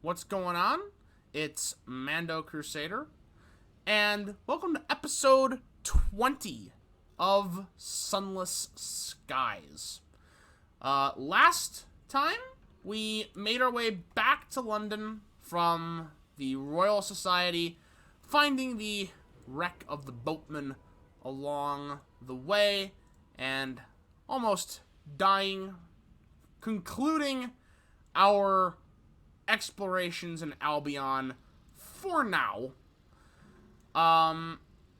What's going on? It's Mando Crusader, and welcome to episode 20 of Sunless Skies. Last time, we made our way back to London from the Royal Society, finding the wreck of the boatman along the way, and almost dying, concluding our explorations in Albion for now.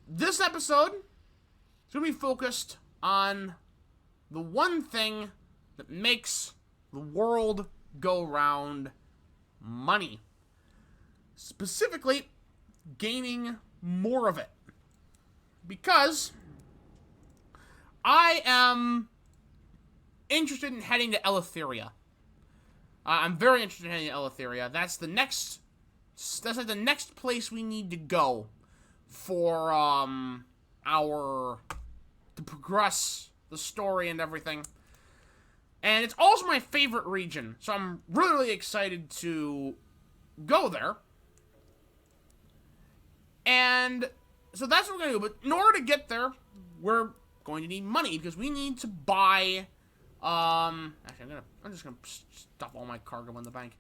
This episode is going to be focused on the one thing that makes the world go round: money. Specifically, gaining more of it. Because I am interested in heading to Eleutheria. I'm very interested in heading to Eleutheria. That's like the next place we need to go for to progress the story and everything. And it's also my favorite region, so I'm really excited to go there. And so that's what we're gonna do. But in order to get there, we're going to need money because we need to buy. Actually, I'm just gonna stuff all my cargo in the bank.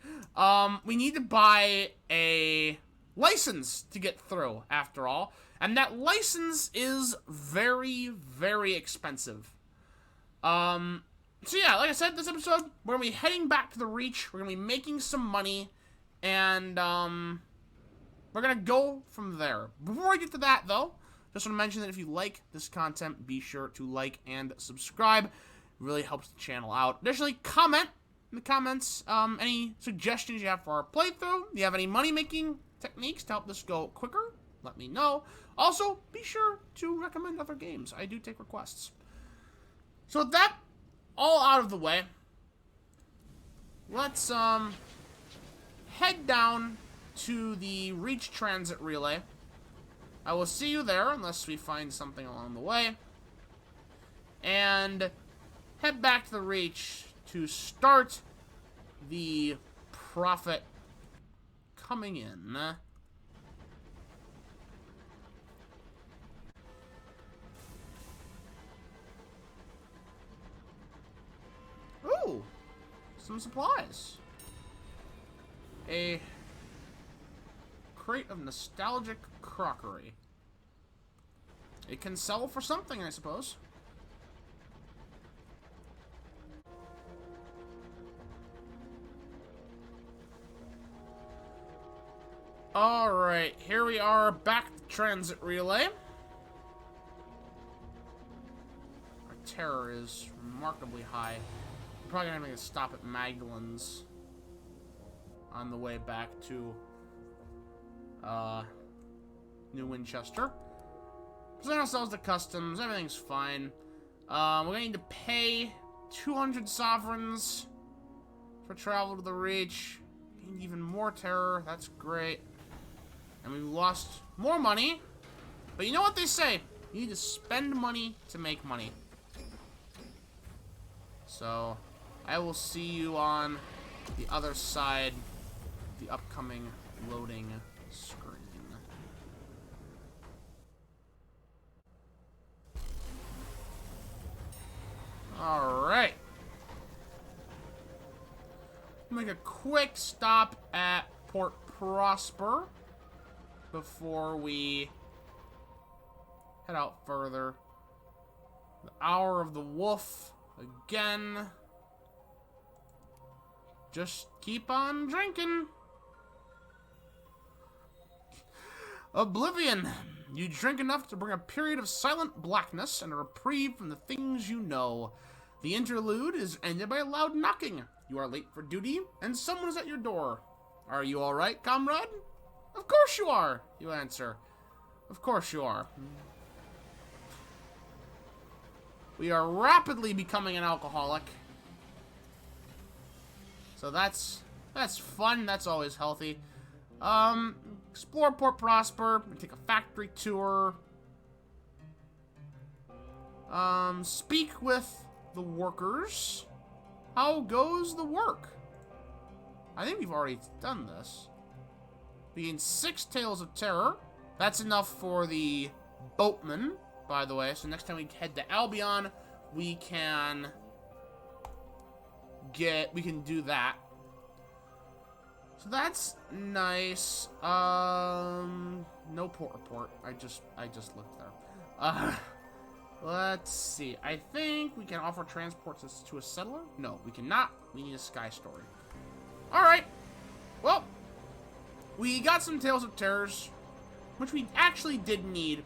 We need to buy a license to get through, after all. And that license is very, very expensive. So yeah, like I said, this episode, we're gonna be heading back to the Reach. We're gonna be making some money, and, we're gonna go from there. Before I get to that, though, just want to mention that if you like this content, be sure to like and subscribe. Really helps the channel out. Additionally, comment in the comments any suggestions you have for our playthrough. Do you have any money-making techniques to help this go quicker? Let me know. Also, be sure to recommend other games. I do take requests. So with that all out of the way, let's head down to the Reach Transit Relay. I will see you there unless we find something along the way. And head back to the Reach to start the profit coming in. Ooh, some supplies. A crate of nostalgic crockery. It can sell for something, I suppose. Alright, here we are back at the transit relay. Our terror is remarkably high. We're probably gonna make a stop at Magdalen's on the way back to New Winchester. Present ourselves to customs, everything's fine. We're gonna need to pay 200 sovereigns for travel to the Reach. Gained even more terror, that's great. And we've lost more money. But you know what they say? You need to spend money to make money. So, I will see you on the other side of the upcoming loading screen. Alright. Make a quick stop at Port Prosper before we head out further. The Hour of the Wolf again. Just keep on drinking. Oblivion. You drink enough to bring a period of silent blackness and a reprieve from the things you know. The interlude is ended by a loud knocking. You are late for duty, and someone is at your door. Are you alright, comrade? Of course you are, you answer. Of course you are. We are rapidly becoming an alcoholic. So that's fun, that's always healthy. Explore Port Prosper, take a factory tour. Speak with the workers. How goes the work? I think we've already done this. We gain 6 Tales of Terror. That's enough for the boatman, by the way. So next time we head to Albion, we can do that. So that's nice. No port report. I just looked there. Let's see. I think we can offer transports to a settler. No, we cannot. We need a sky story. All right. Well, we got some Tales of Terrors, which we actually did need.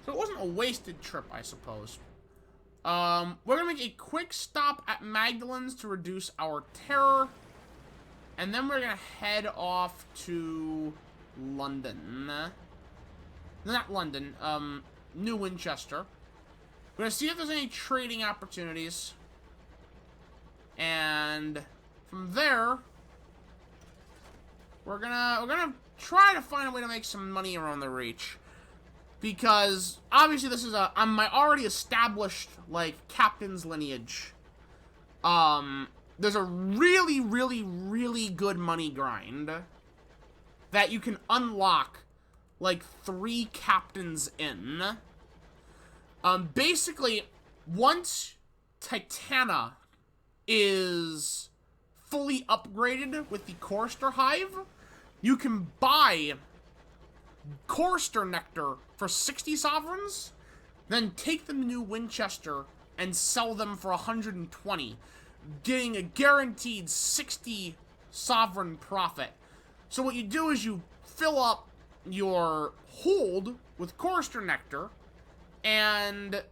So it wasn't a wasted trip, I suppose. We're gonna make a quick stop at Magdalen's to reduce our terror. And then we're gonna head off to London. Not London, New Winchester. We're gonna see if there's any trading opportunities. And from there, we're gonna try to find a way to make some money around the Reach. Because obviously this is on my already established, like, captain's lineage. There's a really, really, really good money grind that you can unlock, like, 3 captains in. Basically, once Titana is fully upgraded with the Chorister Hive, you can buy Chorister Nectar for 60 sovereigns, then take them to New Winchester and sell them for 120, getting a guaranteed 60 sovereign profit. So what you do is you fill up your hold with Chorister Nectar, and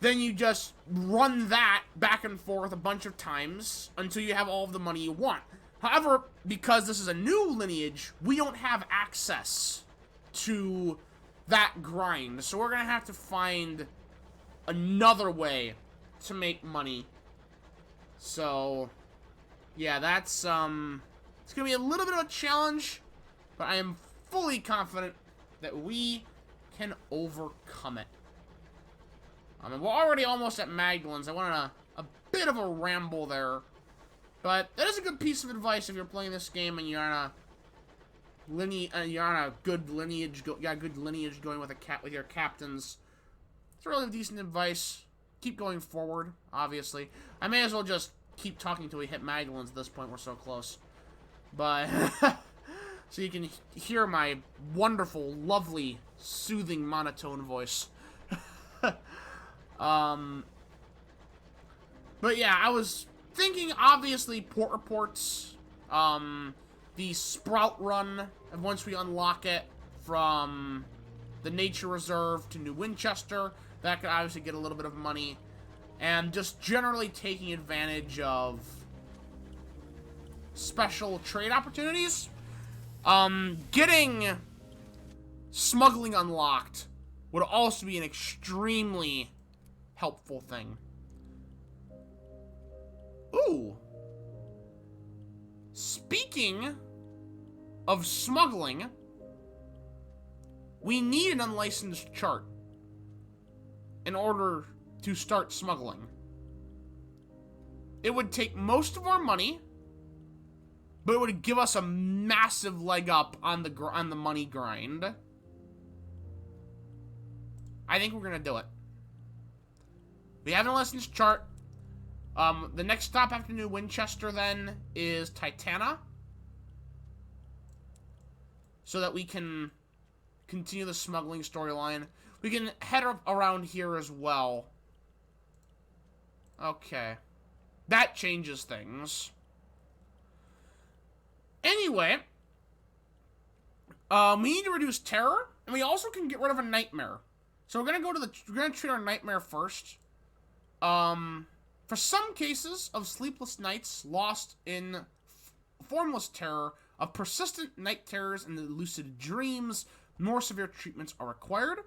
then you just run that back and forth a bunch of times until you have all of the money you want. However, because this is a new lineage, we don't have access to that grind. So we're going to have to find another way to make money. So, yeah, that's, it's going to be a little bit of a challenge, but I am fully confident that we can overcome it. We're already almost at Magdalen's. I went on a bit of a ramble there. But that is a good piece of advice if you're playing this game and you're on a good lineage, good lineage going with your captains. It's really decent advice. Keep going forward, obviously. I may as well just keep talking till we hit Magdalen's at this point. We're so close. But so you can hear my wonderful, lovely, soothing monotone voice. But yeah, I was thinking, obviously, port reports, the Sprout Run, and once we unlock it from the Nature Reserve to New Winchester, that could obviously get a little bit of money, and just generally taking advantage of special trade opportunities. Getting smuggling unlocked would also be an extremely helpful thing. Ooh. Speaking of smuggling, we need an unlicensed chart in order to start smuggling. It would take most of our money, but it would give us a massive leg up on the money grind. I think we're gonna do it. We have an unlicensed chart. The next stop after New Winchester, then, is Titana. So that we can continue the smuggling storyline. We can head up around here as well. Okay. That changes things. Anyway. We need to reduce terror. And we also can get rid of a nightmare. So we're gonna treat our nightmare first. For some cases of sleepless nights lost in formless terror, of persistent night terrors and lucid dreams, more severe treatments are required.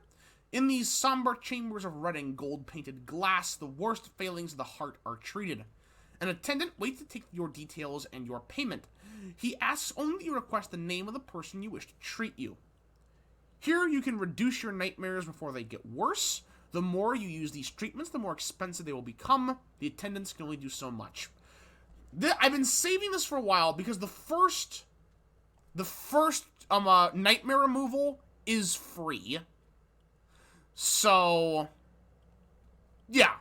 In these somber chambers of red and gold-painted glass, the worst failings of the heart are treated. An attendant waits to take your details and your payment. He asks only that you request the name of the person you wish to treat you. Here you can reduce your nightmares before they get worse. The more you use these treatments, the more expensive they will become. The attendants can only do so much. I've been saving this for a while because the first nightmare removal is free. So, yeah.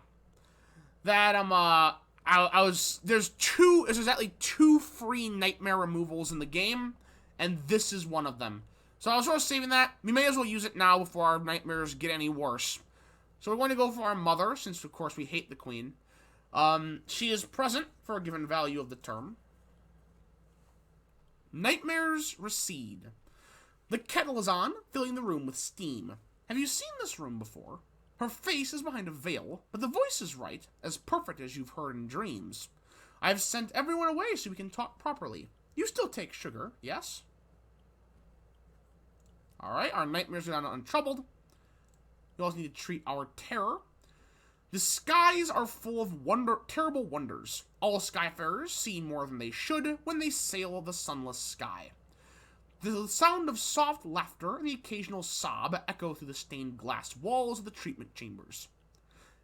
That, there's exactly 2 free nightmare removals in the game, and this is one of them. So I was sort of saving that. We may as well use it now before our nightmares get any worse. So we're going to go for our mother, since of course we hate the queen. She is present for a given value of the term. Nightmares recede. The kettle is on, filling the room with steam. Have you seen this room before? Her face is behind a veil, but the voice is right, as perfect as you've heard in dreams. I've sent everyone away so we can talk properly. You still take sugar, yes? Alright, our nightmares are not untroubled. We also need to treat our terror. The skies are full of terrible wonders. All skyfarers see more than they should when they sail the sunless sky. The sound of soft laughter and the occasional sob echo through the stained glass walls of the treatment chambers.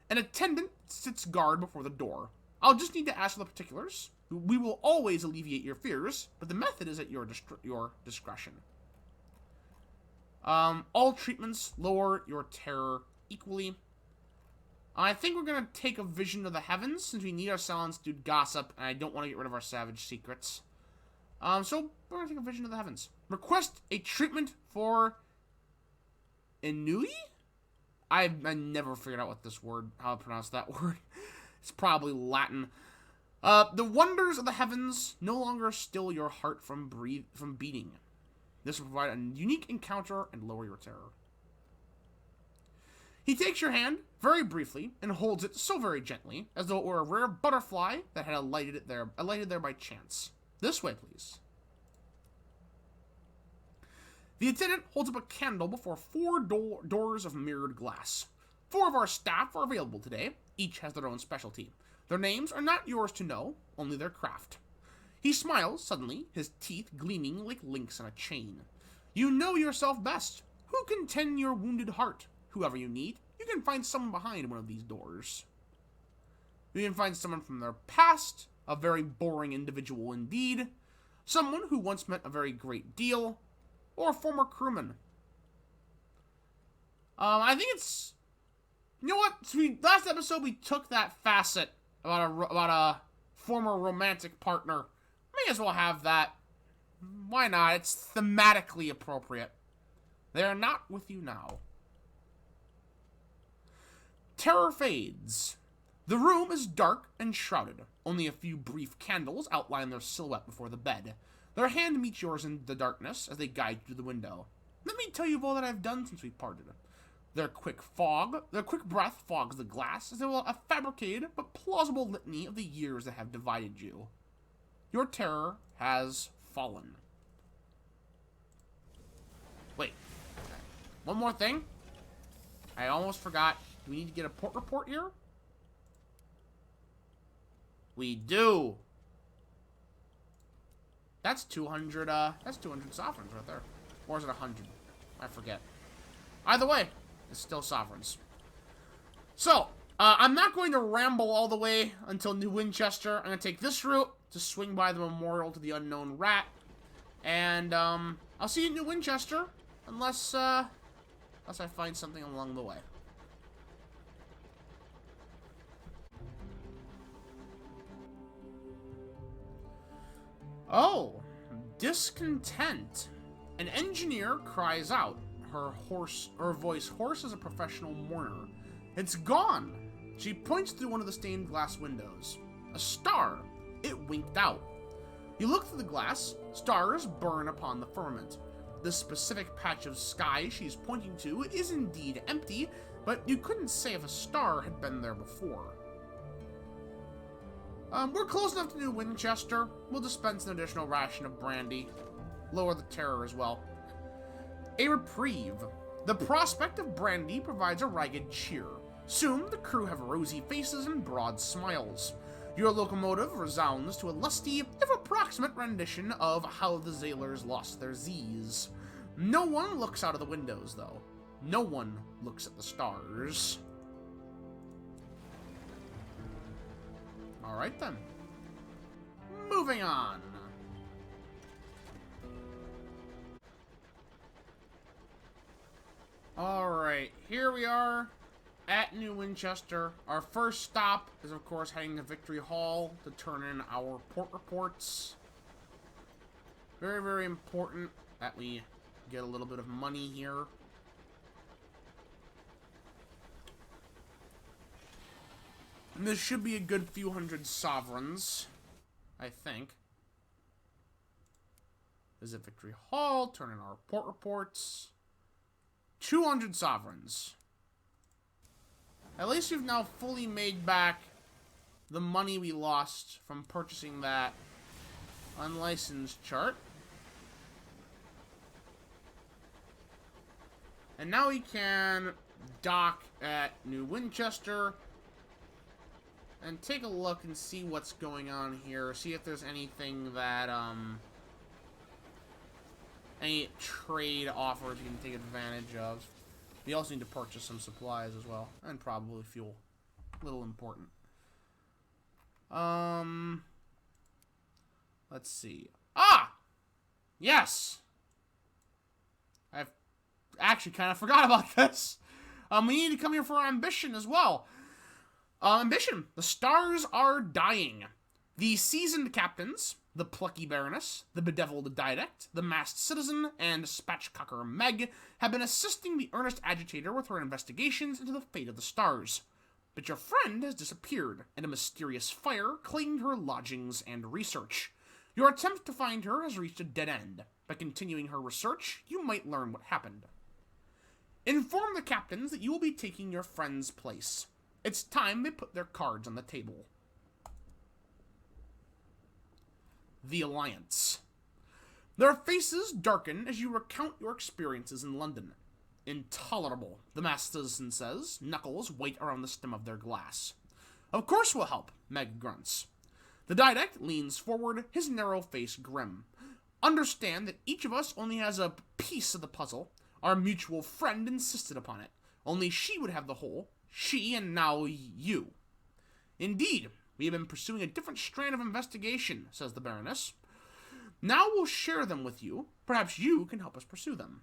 An attendant sits guard before the door. I'll just need to ask for the particulars. We will always alleviate your fears, but the method is at your discretion. All treatments lower your terror equally. I think we're going to take a vision of the heavens, since we need our silence to gossip, and I don't want to get rid of our savage secrets. So we're going to take a vision of the heavens. Request a treatment for Inui? I never figured out how to pronounce that word. It's probably Latin. The wonders of the heavens no longer still your heart from beating. This will provide a unique encounter and lower your terror. He takes your hand, very briefly, and holds it so very gently, as though it were a rare butterfly that had alighted there by chance. This way, please. The attendant holds up a candle before 4 doors of mirrored glass. 4 of our staff are available today. Each has their own specialty. Their names are not yours to know, only their craft. He smiles suddenly, his teeth gleaming like links on a chain. You know yourself best. Who can tend your wounded heart? Whoever you need, you can find someone behind one of these doors. You can find someone from their past, a very boring individual indeed, someone who once meant a very great deal, or a former crewman. I think it's... You know what? Last episode we took that facet about a former romantic partner. May as well have that. Why not? It's thematically appropriate. They are not with you now. Terror fades. The room is dark and shrouded. Only a few brief candles outline their silhouette before the bed. Their hand meets yours in the darkness as they guide you to the window. Let me tell you of all that I've done since we parted. Their quick breath fogs the glass as though a fabricated but plausible litany of the years that have divided you. Your terror has fallen. Wait. One more thing. I almost forgot. Do we need to get a port report here? We do. That's 200, that's 200 sovereigns right there. Or is it 100? I forget. Either way, it's still sovereigns. So, I'm not going to ramble all the way until New Winchester. I'm going to take this route to swing by the memorial to the unknown rat. And, I'll see you in New Winchester. Unless I find something along the way. Oh, discontent. An engineer cries out, her voice hoarse as a professional mourner. It's gone. She points through one of the stained glass windows. A star. It winked out. You look through the glass. Stars burn upon the firmament. The specific patch of sky she's pointing to is indeed empty, but you couldn't say if a star had been there before. We're close enough to New Winchester. We'll dispense an additional ration of brandy. Lower the terror as well. A reprieve. The prospect of brandy provides a ragged cheer. Soon, the crew have rosy faces and broad smiles. Your locomotive resounds to a lusty, if approximate rendition of How the Sailors Lost Their Z's. No one looks out of the windows, though. No one looks at the stars. Alright then. moving on. Alright, here we are at New Winchester. Our first stop is, of course, heading to Victory Hall to turn in our port reports. Very, very important that we get a little bit of money here. And this should be a good few hundred sovereigns, I think. Visit Victory Hall, turn in our port reports. 200 sovereigns. At least we've now fully made back the money we lost from purchasing that unlicensed chart. And now we can dock at New Winchester and take a look and see what's going on here. See if there's anything that, any trade offers you can take advantage of. We also need to purchase some supplies as well. And probably fuel. A little important. Let's see. Ah! Yes! I've actually kind of forgot about this. We need to come here for our ambition as well. Ambition. The stars are dying. The seasoned captains, the plucky baroness, the bedeviled didact, the masked citizen, and spatchcocker Meg have been assisting the earnest agitator with her investigations into the fate of the stars. But your friend has disappeared, and a mysterious fire claimed her lodgings and research. Your attempt to find her has reached a dead end. By continuing her research, you might learn what happened. Inform the captains that you will be taking your friend's place. It's time they put their cards on the table. The Alliance. Their faces darken as you recount your experiences in London. Intolerable, the masked citizen says, knuckles white around the stem of their glass. Of course we'll help, Meg grunts. The didact leans forward, his narrow face grim. Understand that each of us only has a piece of the puzzle. Our mutual friend insisted upon it. Only she would have the whole. She and now you. Indeed, we have been pursuing a different strand of investigation, says the Baroness. Now we'll share them with you. Perhaps you can help us pursue them.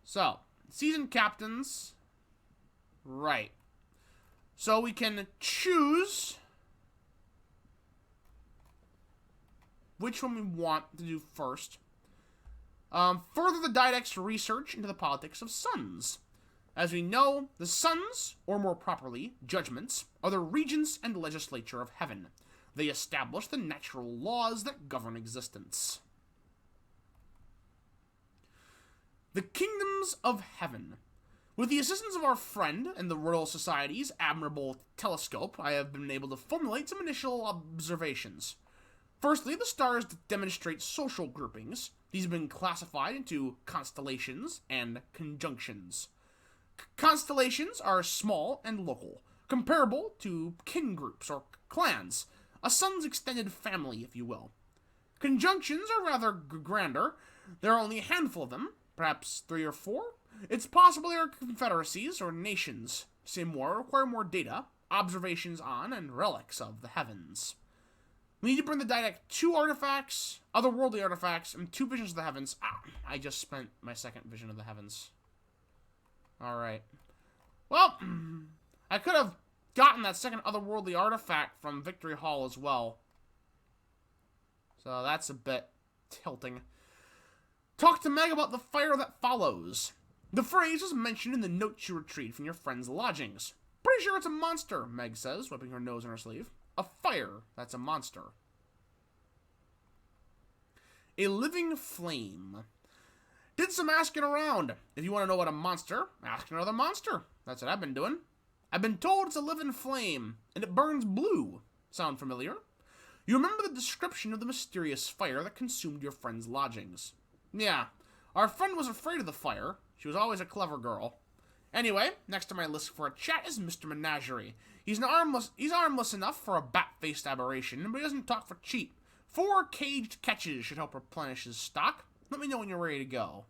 So, seasoned captains. Right. So we can choose which one we want to do first. Further the didact's research into the politics of suns. As we know, the suns, or more properly, judgments, are the regents and legislature of heaven. They establish the natural laws that govern existence. The kingdoms of heaven. With the assistance of our friend and the Royal Society's admirable telescope, I have been able to formulate some initial observations. Firstly, the stars demonstrate social groupings. These have been classified into constellations and conjunctions. Constellations are small and local, comparable to kin groups or clans, a sun's extended family, if you will. Conjunctions are rather grander. There are only a handful of them, perhaps 3 or 4. It's possible they are confederacies or nations. Say more, require more data, observations on, and relics of the heavens. We need to bring the didact 2 artifacts, otherworldly artifacts, and 2 visions of the heavens. I just spent my second vision of the heavens. Alright. Well, I could have gotten that second otherworldly artifact from Victory Hall as well. So that's a bit tilting. Talk to Meg about the fire that follows. The phrase was mentioned in the notes you retrieved from your friend's lodgings. Pretty sure it's a monster, Meg says, wiping her nose on her sleeve. A fire, that's a monster. A living flame. Did some asking around. If you want to know what a monster, ask another monster. That's what I've been doing. I've been told it's a living flame, and it burns blue. Sound familiar? You remember the description of the mysterious fire that consumed your friend's lodgings. Yeah, our friend was afraid of the fire. She was always a clever girl. Anyway, next on my list for a chat is Mr. Menagerie. He's armless enough for a bat-faced aberration, but he doesn't talk for cheap. 4 caged catches should help replenish his stock. Let me know when you're ready to go.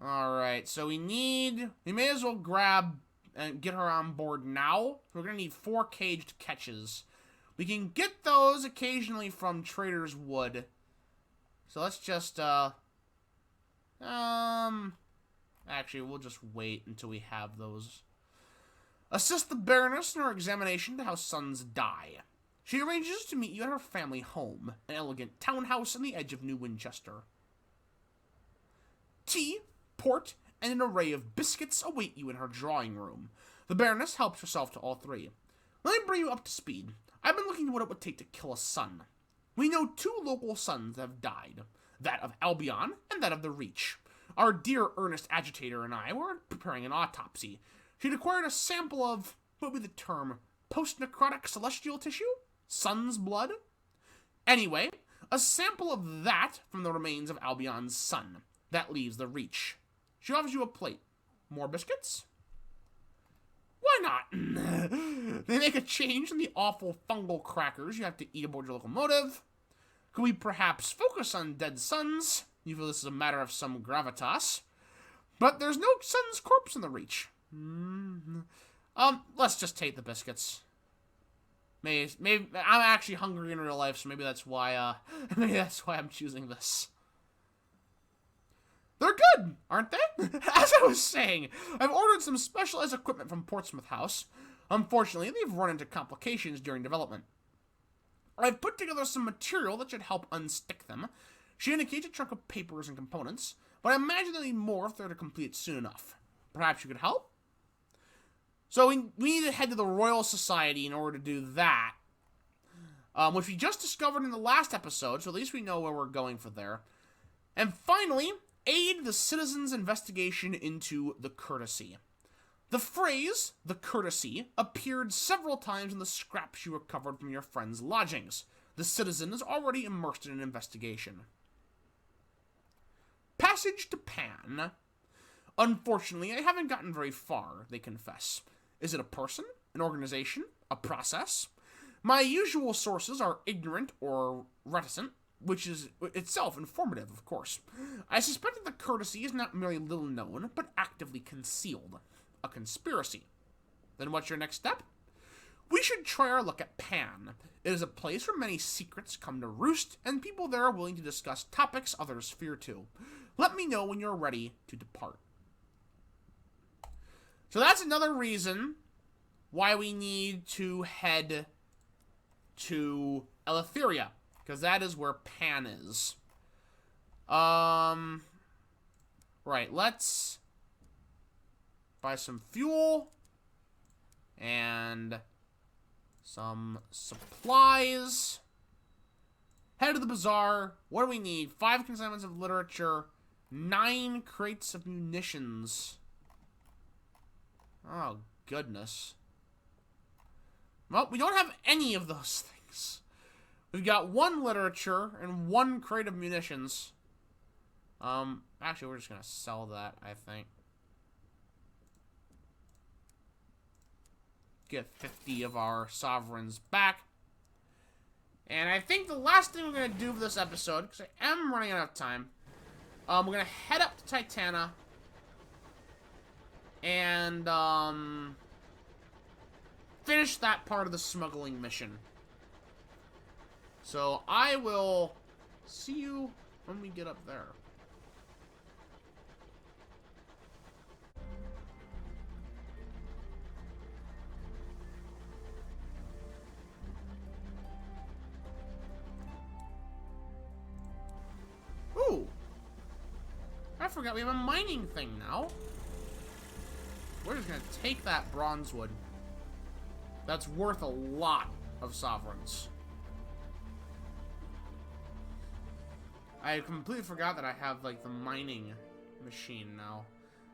Alright, so we may as well grab and get her on board now. We're going to need 4 caged catches. We can get those occasionally from Trader's Wood. So let's just, actually, we'll just wait until we have those. Assist the Baroness in her examination to how sons die. She arranges to meet you at her family home, an elegant townhouse on the edge of New Winchester. Tea, port, and an array of biscuits await you in her drawing room. The Baroness helps herself to all 3. Let me bring you up to speed. I've been looking at what it would take to kill a son. We know 2 local sons that have died, that of Albion and that of the Reach. Our dear earnest agitator and I were preparing an autopsy. She'd acquired a sample of, what would be the term, post-necrotic celestial tissue? Son's blood? Anyway, a sample of that from the remains of Albion's son. That leaves the Reach. She offers you a plate. More biscuits? Why not? They make a change in the awful fungal crackers you have to eat aboard your locomotive. Could we perhaps focus on dead sons? You feel this is a matter of some gravitas. But there's no son's corpse in the Reach. Let's just take the biscuits. Maybe I'm actually hungry in real life, so maybe that's why I'm choosing this. They're good, aren't they? As I was saying, I've ordered some specialized equipment from Portsmouth House. Unfortunately, they've run into complications during development. I've put together some material that should help unstick them. She indicates a trunk of papers and components, but I imagine they'll need more if they're to complete soon enough. Perhaps you could help? So we need to head to the Royal Society in order to do that, which we just discovered in the last episode, so at least we know where we're going for there. And finally, aid the citizens' investigation into the courtesy. The phrase, the courtesy, appeared several times in the scraps you recovered from your friend's lodgings. The citizen is already immersed in an investigation. Passage to Pan. Unfortunately, I haven't gotten very far, they confess. Is it a person? An organization? A process? My usual sources are ignorant or reticent, which is itself informative, of course. I suspect that the courtesy is not merely little known, but actively concealed. A conspiracy. Then what's your next step? We should try our luck at Pan. It is a place where many secrets come to roost, and people there are willing to discuss topics others fear to. Let me know when you're ready to depart. So that's another reason why we need to head to Eleutheria, because that is where Pan is. Right, let's buy some fuel and some supplies. Head to the bazaar. What do we need? 5 consignments of literature, 9 crates of munitions. Oh, goodness. Well, we don't have any of those things. We've got 1 literature and 1 crate of munitions. Actually, we're just gonna sell that, I think. Get 50 of our sovereigns back. And I think the last thing we're gonna do for this episode, because I am running out of time, we're gonna head up to Titana and finish that part of the smuggling mission. So I will see you when we get up there. Ooh! I forgot we have a mining thing now. We're just gonna take that bronze wood. That's worth a lot of sovereigns. I completely forgot that I have, like, the mining machine now.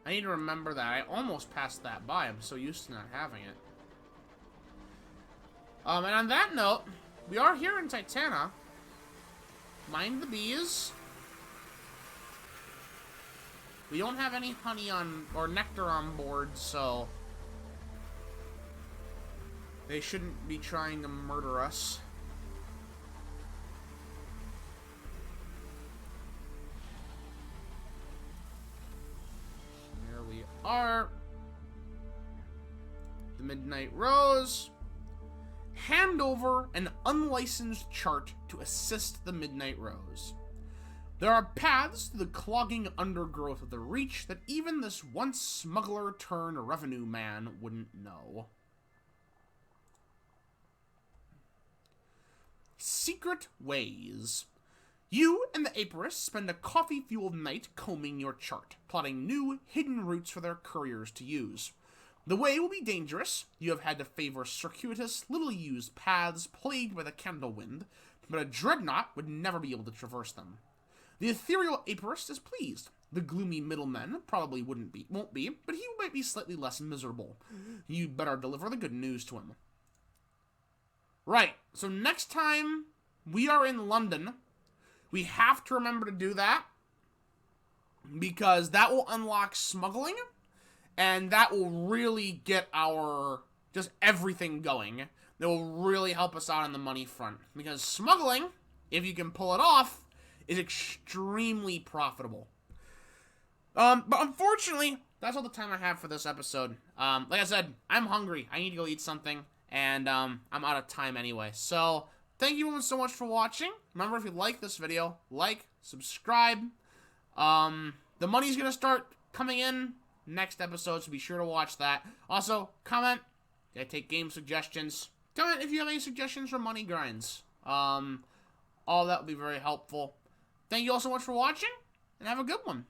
I need to remember that. I almost passed that by. I'm so used to not having it. And on that note, we are here in Titana. Mind the bees. We don't have any honey on, or nectar on board, so they shouldn't be trying to murder us. There we are. the Midnight Rose. Hand over an unlicensed chart to assist the Midnight Rose. There are paths to the clogging undergrowth of the Reach that even this once smuggler-turned-revenue man wouldn't know. Secret Ways. You and the Apiarists spend a coffee-fueled night combing your chart, plotting new, hidden routes for their couriers to use. The way will be dangerous. You have had to favor circuitous, little-used paths plagued by the candle wind, but a dreadnought would never be able to traverse them. The ethereal Apiarist is pleased. The gloomy middleman probably won't be, but he might be slightly less miserable. You'd better deliver the good news to him. Right, so next time we are in London, we have to remember to do that, because that will unlock smuggling, and that will really get our, just everything going. That will really help us out on the money front, because smuggling, if you can pull it off, is extremely profitable. But unfortunately, that's all the time I have for this episode. Like I said, I'm hungry. I need to go eat something, and I'm out of time anyway. So, thank you everyone so much for watching. Remember, if you like this video, like, subscribe. The money's gonna start coming in next episode, so be sure to watch that. Also, comment. I take game suggestions. Comment if you have any suggestions for money grinds. All that would be very helpful. Thank you all so much for watching, and have a good one.